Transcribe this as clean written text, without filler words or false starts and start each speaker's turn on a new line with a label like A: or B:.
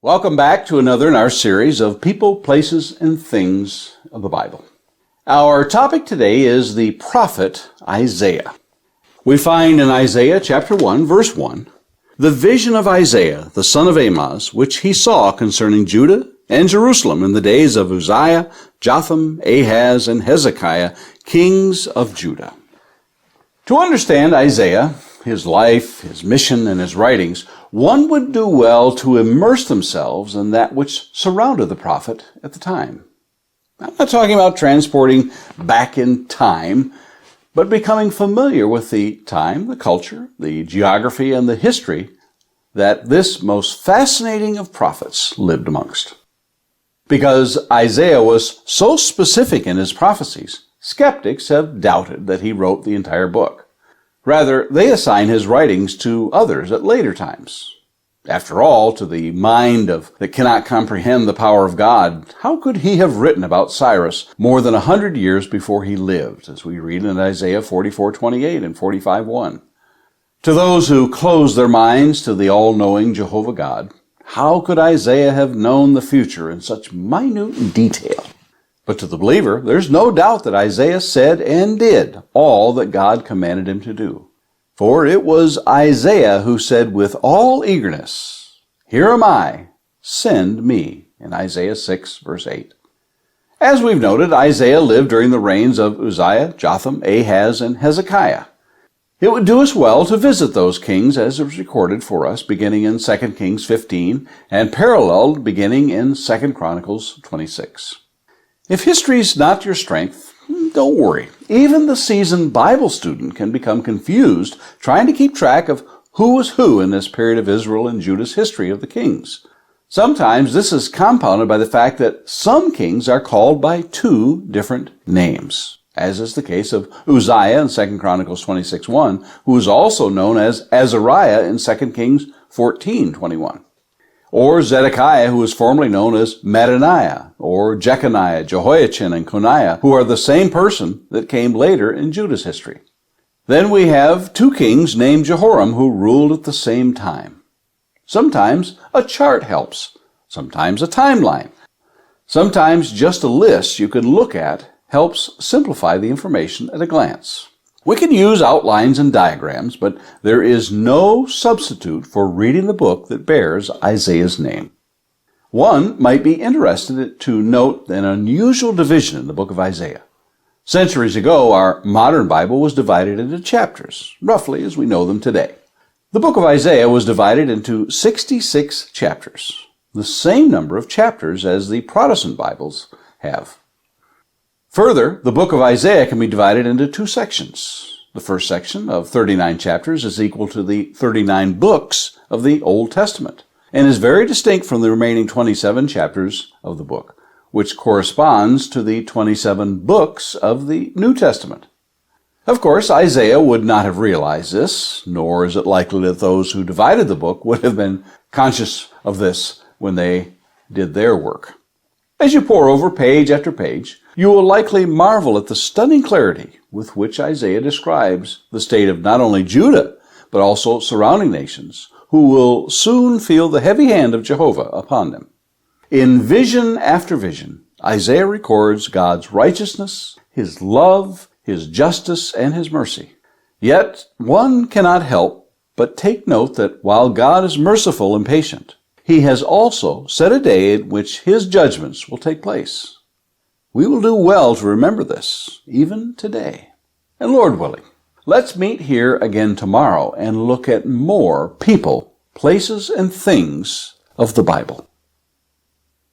A: Welcome back to another in our series of People, Places, and Things of the Bible. Our topic today is the prophet Isaiah. We find in Isaiah chapter 1, verse 1, the vision of Isaiah, the son of Amoz, which he saw concerning Judah and Jerusalem in the days of Uzziah, Jotham, Ahaz, and Hezekiah, kings of Judah. To understand Isaiah, his life, his mission, and his writings, one would do well to immerse themselves in that which surrounded the prophet at the time. I'm not talking about transporting back in time, but becoming familiar with the time, the culture, the geography, and the history that this most fascinating of prophets lived amongst. Because Isaiah was so specific in his prophecies, skeptics have doubted that he wrote the entire book. Rather, they assign his writings to others at later times. After all, to the mind that cannot comprehend the power of God, how could he have written about Cyrus more than 100 years before he lived, as we read in Isaiah 44:28 and 45:1? To those who close their minds to the all-knowing Jehovah God, how could Isaiah have known the future in such minute detail? But to the believer, there's no doubt that Isaiah said and did all that God commanded him to do. For it was Isaiah who said with all eagerness, "Here am I, send me," in Isaiah 6, verse 8. As we've noted, Isaiah lived during the reigns of Uzziah, Jotham, Ahaz, and Hezekiah. It would do us well to visit those kings as is recorded for us beginning in 2 Kings 15 and paralleled beginning in 2 Chronicles 26. If history's not your strength, don't worry. Even the seasoned Bible student can become confused trying to keep track of who was who in this period of Israel and Judah's history of the kings. Sometimes this is compounded by the fact that some kings are called by two different names, as is the case of Uzziah in 2 Chronicles 26:1, who is also known as Azariah in 2 Kings 14:21. Or Zedekiah, who was formerly known as Mattaniah, or Jeconiah, Jehoiachin, and Coniah, who are the same person that came later in Judah's history. Then we have two kings named Jehoram who ruled at the same time. Sometimes a chart helps, sometimes a timeline. Sometimes just a list you can look at helps simplify the information at a glance. We can use outlines and diagrams, but there is no substitute for reading the book that bears Isaiah's name. One might be interested to note an unusual division in the book of Isaiah. Centuries ago, our modern Bible was divided into chapters, roughly as we know them today. The book of Isaiah was divided into 66 chapters, the same number of chapters as the Protestant Bibles have. Further, the book of Isaiah can be divided into two sections. The first section of 39 chapters is equal to the 39 books of the Old Testament and is very distinct from the remaining 27 chapters of the book, which corresponds to the 27 books of the New Testament. Of course, Isaiah would not have realized this, nor is it likely that those who divided the book would have been conscious of this when they did their work. As you pore over page after page, you will likely marvel at the stunning clarity with which Isaiah describes the state of not only Judah, but also surrounding nations, who will soon feel the heavy hand of Jehovah upon them. In vision after vision, Isaiah records God's righteousness, His love, His justice, and His mercy. Yet one cannot help but take note that while God is merciful and patient, He has also set a day in which His judgments will take place. We will do well to remember this, even today. And Lord willing, let's meet here again tomorrow and look at more people, places, and things of the Bible.